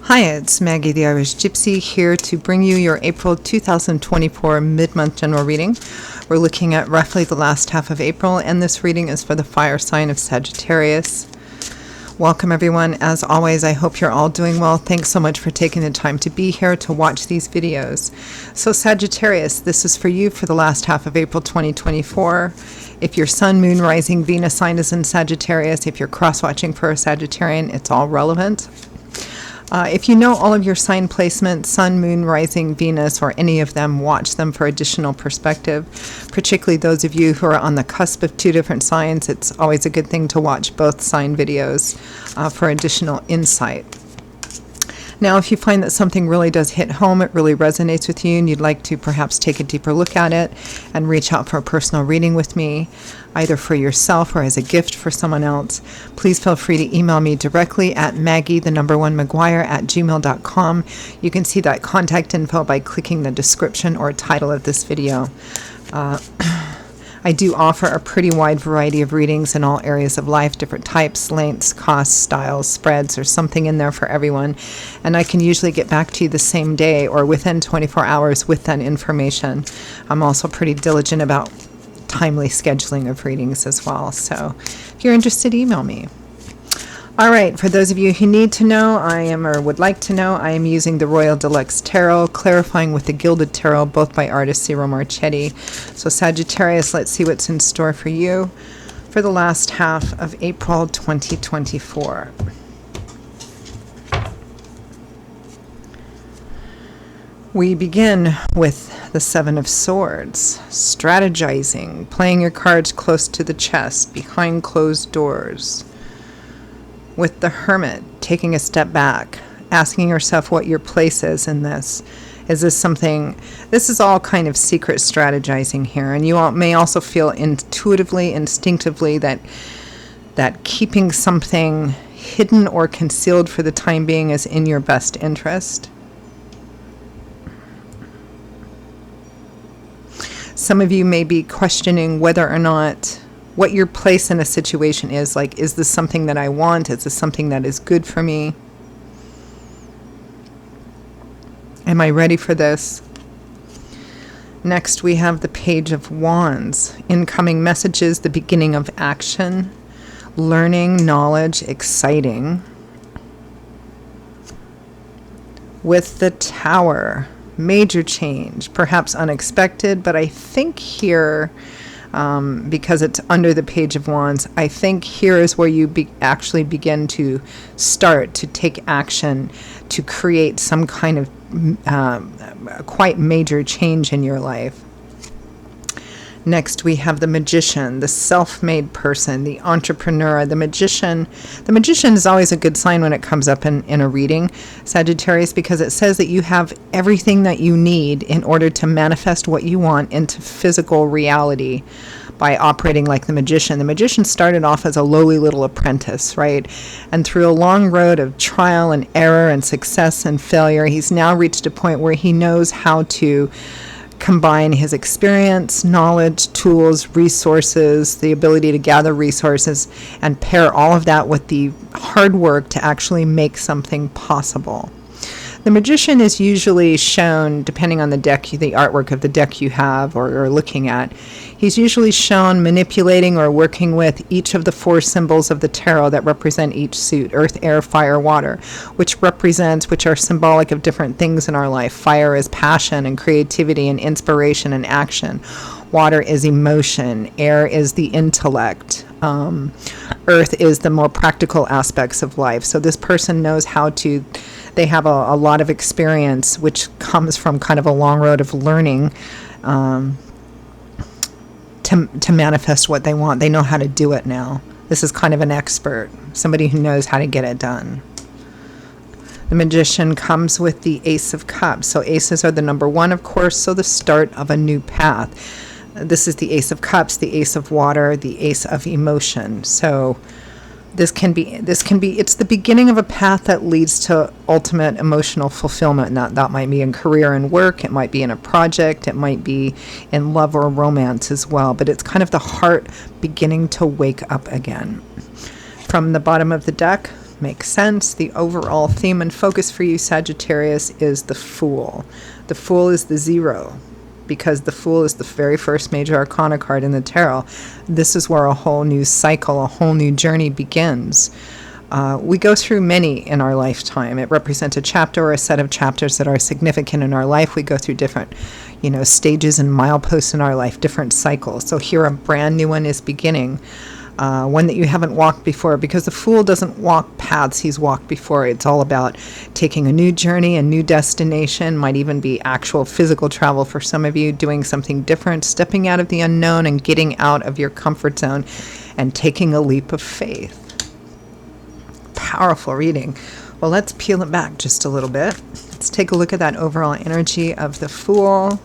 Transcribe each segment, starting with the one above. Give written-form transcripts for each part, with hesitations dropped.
Hi, it's Maggie the Irish Gypsy here to bring you your April 2024 mid-month general reading. We're looking at roughly the last half of April, and this reading is for the fire sign of Sagittarius. Welcome everyone. As always, I hope you're all doing well. Thanks so much for taking the time to be here to watch these videos. So Sagittarius, this is for you for the last half of April 2024. If your Sun, Moon, Rising, Venus sign is in Sagittarius, if you're cross-watching for a Sagittarian, it's all relevant. If you know all of your sign placements, Sun, Moon, Rising, Venus, or any of them, watch them for additional perspective. Particularly those of you who are on the cusp of two different signs, it's always a good thing to watch both sign videos for additional insight. Now, if you find that something really does hit home, it really resonates with you, and you'd like to perhaps take a deeper look at it and reach out for a personal reading with me, either for yourself or as a gift for someone else, please feel free to email me directly at maggie1maguire@gmail.com. You can see that contact info by clicking the description or title of this video. I do offer a pretty wide variety of readings in all areas of life, different types, lengths, costs, styles, spreads. There's something in there for everyone. And I can usually get back to you the same day or within 24 hours with that information. I'm also pretty diligent about timely scheduling of readings as well. So if you're interested, email me. All right, for those of you who need to know, would like to know, I am using the Royal Deluxe Tarot, clarifying with the Gilded Tarot, both by artist Ciro Marchetti. So Sagittarius, let's see what's in store for you for the last half of April 2024. We begin with the Seven of Swords, strategizing, playing your cards close to the chest, behind closed doors. With the Hermit, taking a step back, asking yourself what your place is in this. Is this something, this is all kind of secret strategizing here, and you all may also feel intuitively, instinctively that keeping something hidden or concealed for the time being is in your best interest. Some of you may be questioning whether or not what your place in a situation is. Like, is this something that I want? Is this something that is good for me? Am I ready for this? Next, we have the Page of Wands. Incoming messages, the beginning of action, learning, knowledge, exciting. With the Tower, major change, perhaps unexpected, but I think here, because it's under the Page of Wands, I think here is where you actually begin to start to take action to create some kind of quite major change in your life. Next, we have the Magician, the self-made person, the entrepreneur, the magician. The magician is always a good sign when it comes up in a reading, Sagittarius, because it says that you have everything that you need in order to manifest what you want into physical reality by operating like the magician. The magician started off as a lowly little apprentice, right? And through a long road of trial and error and success and failure, he's now reached a point where he knows how to combine his experience, knowledge, tools, resources, the ability to gather resources, and pair all of that with the hard work to actually make something possible. The magician is usually shown, depending on the deck, the artwork of the deck you have or are looking at, he's usually shown manipulating or working with each of the four symbols of the tarot that represent each suit: earth, air, fire, water, which are symbolic of different things in our life. Fire is passion and creativity and inspiration and action. Water is emotion. Air is the intellect. Earth is the more practical aspects of life. So this person knows how to, they have a lot of experience, which comes from kind of a long road of learning to manifest what they want. They know how to do it now. This is kind of an expert, somebody who knows how to get it done. The Magician comes with the Ace of Cups. So aces are the number one, of course, so the start of a new path. This is the Ace of Cups, the Ace of Water, the Ace of Emotion. So it's the beginning of a path that leads to ultimate emotional fulfillment. And that might be in career and work, it might be in a project, it might be in love or romance as well. But it's kind of the heart beginning to wake up again. From the bottom of the deck, makes sense. The overall theme and focus for you, Sagittarius, is the Fool. The Fool is the 0, because the Fool is the very first major arcana card in the tarot. This is where a whole new cycle, a whole new journey begins. We go through many in our lifetime. It represents a chapter or a set of chapters that are significant in our life. We go through different, stages and mileposts in our life, different cycles. So here a brand new one is beginning. One that you haven't walked before, because the Fool doesn't walk paths he's walked before. It's all about taking a new journey, a new destination, might even be actual physical travel for some of you, doing something different, stepping out of the unknown and getting out of your comfort zone and taking a leap of faith. Powerful reading. Well, let's peel it back just a little bit. Let's take a look at that overall energy of the Fool.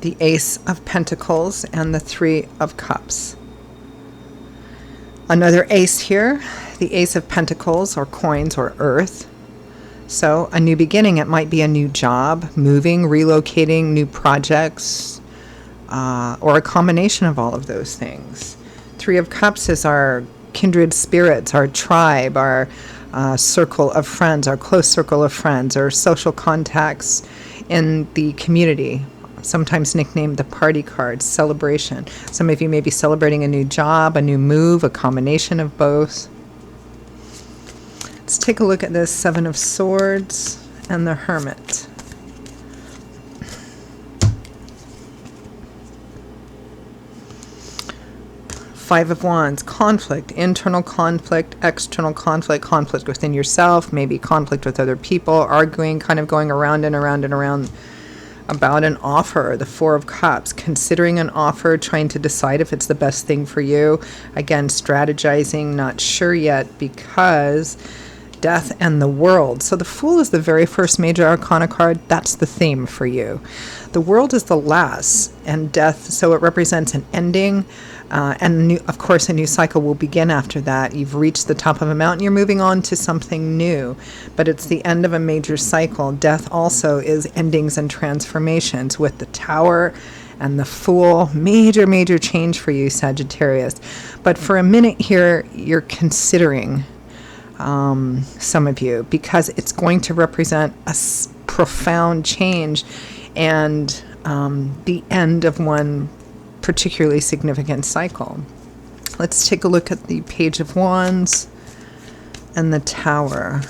The Ace of Pentacles and the 3 of Cups. Another ace here, the Ace of Pentacles, or coins, or earth. So a new beginning. It might be a new job, moving, relocating, new projects, or a combination of all of those things. 3 of Cups is our kindred spirits, our tribe, our circle of friends, our close circle of friends, or social contacts in the community. Sometimes nicknamed the party card, celebration. Some of you may be celebrating a new job, a new move, a combination of both. Let's take a look at this 7 of Swords and the Hermit. Five of Wands, conflict, internal conflict, external conflict, conflict within yourself, maybe conflict with other people, arguing, kind of going around and around and around about an offer. The 4 of Cups, considering an offer, trying to decide if it's the best thing for you. Again, strategizing, not sure yet, because Death and the World. So the Fool is the very first major arcana card. That's the theme for you. The World is the last, and Death, so it represents an ending, and of course a new cycle will begin after that. You've reached the top of a mountain, you're moving on to something new, but it's the end of a major cycle. Death also is endings and transformations, with the Tower and the Fool. Major change for you, Sagittarius. But for a minute here, you're considering, some of you, because it's going to represent a profound change and the end of one particularly significant cycle. Let's take a look at the Page of Wands and the Tower.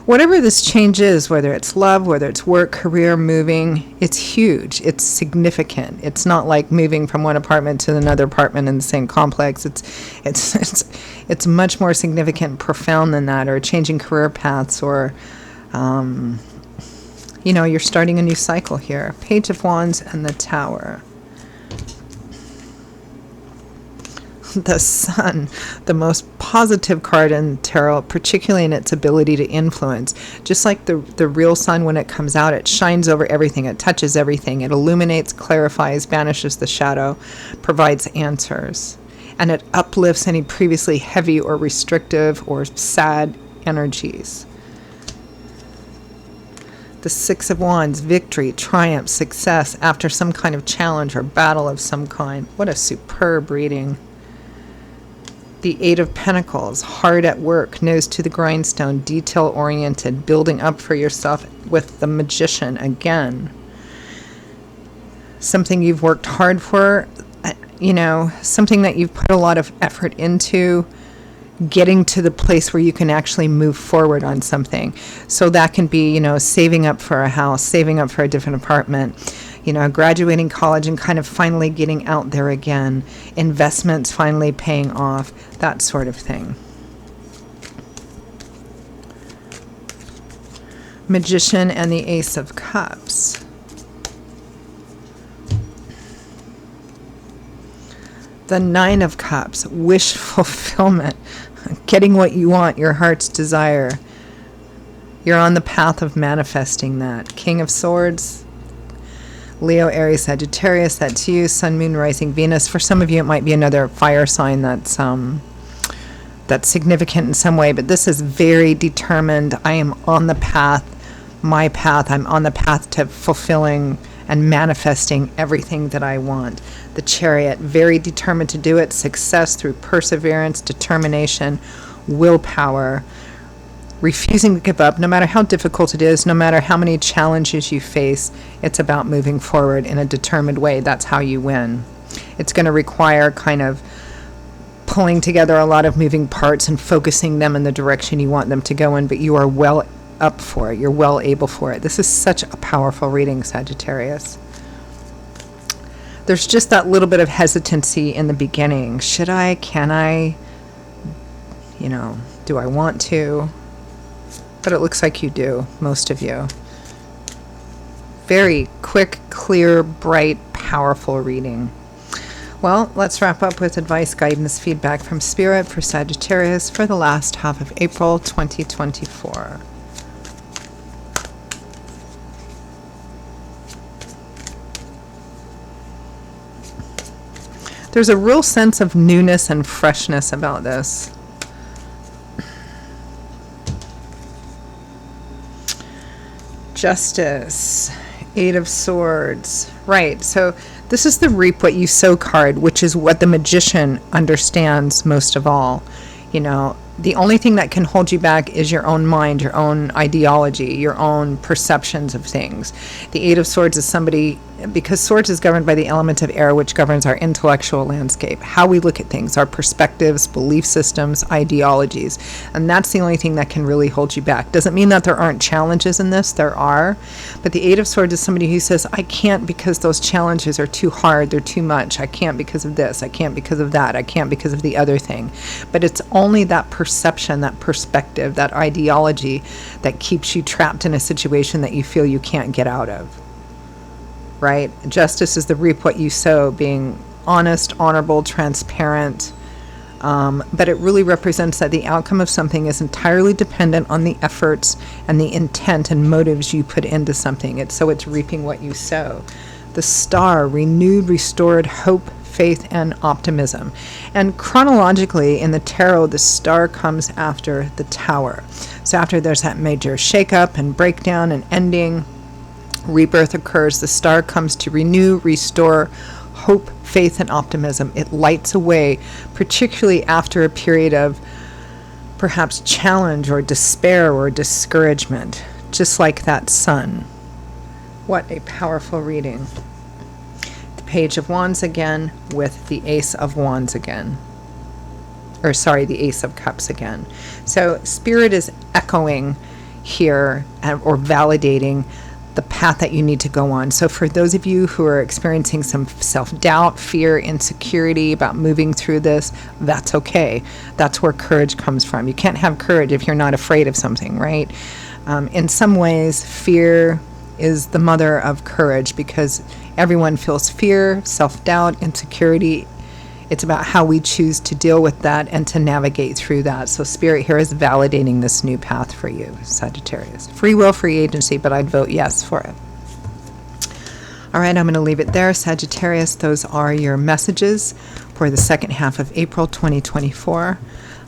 Whatever this change is, whether it's love, whether it's work, career, moving, it's huge. It's significant. It's not like moving from one apartment to another apartment in the same complex. It's much more significant and profound than that, or changing career paths, or you're starting a new cycle here. Page of Wands and the Tower. The Sun, the most positive card in tarot, particularly in its ability to influence. Just like the real sun, when it comes out, it shines over everything, it touches everything, it illuminates, clarifies, banishes the shadow, provides answers, and it uplifts any previously heavy or restrictive or sad energies. The 6 of Wands, victory, triumph, success after some kind of challenge or battle of some kind. What a superb reading. The 8 of Pentacles, hard at work, nose to the grindstone, detail-oriented, building up for yourself, with the Magician again. Something you've worked hard for, something that you've put a lot of effort into, getting to the place where you can actually move forward on something. So that can be, saving up for a house, saving up for a different apartment, graduating college and kind of finally getting out there again, investments finally paying off, that sort of thing. Magician and the Ace of Cups. The 9 of Cups, wish fulfillment, getting what you want, your heart's desire. You're on the path of manifesting that. King of Swords, Leo, Aries, Sagittarius, that's you. Sun, Moon, Rising, Venus. For some of you, it might be another fire sign that's significant in some way, but this is very determined. I am on the path my path. I'm on the path to fulfilling and manifesting everything that I want. The Chariot, very determined to do it. Success through perseverance, determination, willpower, refusing to give up, no matter how difficult it is, no matter how many challenges you face. It's about moving forward in a determined way. That's how you win. It's going to require kind of pulling together a lot of moving parts and focusing them in the direction you want them to go in, but you are well up for it. You're well able for it. This is such a powerful reading, Sagittarius. There's just that little bit of hesitancy in the beginning. Should I? Can I? Do I want to? But it looks like you do, most of you. Very quick, clear, bright, powerful reading. Well, let's wrap up with advice, guidance, feedback from Spirit for Sagittarius for the last half of April 2024. There's a real sense of newness and freshness about this. Justice, Eight of Swords. Right, so this is the reap what you sow card, which is what the Magician understands most of all. The only thing that can hold you back is your own mind, your own ideology, your own perceptions of things. The Eight of Swords is somebody, because swords is governed by the element of air, which governs our intellectual landscape, how we look at things, our perspectives, belief systems, ideologies. And that's the only thing that can really hold you back. Doesn't mean that there aren't challenges in this. There are. But the Eight of Swords is somebody who says, I can't because those challenges are too hard. They're too much. I can't because of this. I can't because of that. I can't because of the other thing. But it's only that perception, that perspective, that ideology that keeps you trapped in a situation that you feel you can't get out of. Right? Justice is the reap what you sow, being honest, honorable, transparent. But it really represents that the outcome of something is entirely dependent on the efforts and the intent and motives you put into something. It's reaping what you sow. The Star, renewed, restored hope, faith, and optimism. And chronologically in the tarot, the Star comes after the Tower. So after there's that major shakeup and breakdown and ending, rebirth occurs. The Star comes to renew, restore hope, faith, and optimism. It lights a way, particularly after a period of perhaps challenge or despair or discouragement, just like that sun. What a powerful reading. The Page of Wands again with the Ace of Wands again. The Ace of Cups again. So Spirit is echoing here or validating the path that you need to go on. So for those of you who are experiencing some self-doubt, fear, insecurity about moving through this, that's okay. That's where courage comes from. You can't have courage if you're not afraid of something, right? In some ways, fear is the mother of courage because everyone feels fear, self-doubt, insecurity. It's about how we choose to deal with that and to navigate through that. So Spirit here is validating this new path for you, Sagittarius. Free will, free agency, but I'd vote yes for it. All right, I'm going to leave it there, Sagittarius. Those are your messages for the second half of April 2024.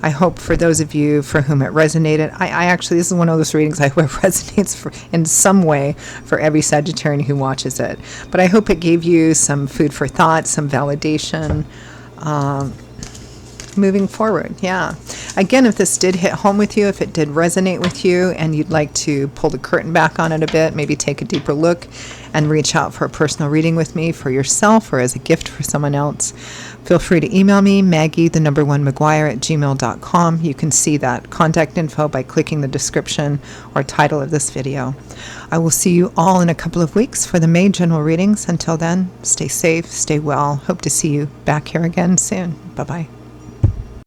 I hope for those of you for whom it resonated, I actually, this is one of those readings I hope resonates in some way for every Sagittarian who watches it. But I hope it gave you some food for thought, some validation, moving forward. Yeah. Again, if this did hit home with you, if it did resonate with you and you'd like to pull the curtain back on it a bit, maybe take a deeper look and reach out for a personal reading with me for yourself or as a gift for someone else, feel free to email me, Maggie1McGuire@gmail.com. You can see that contact info by clicking the description or title of this video. I will see you all in a couple of weeks for the May general readings. Until then, stay safe, stay well. Hope to see you back here again soon. Bye-bye.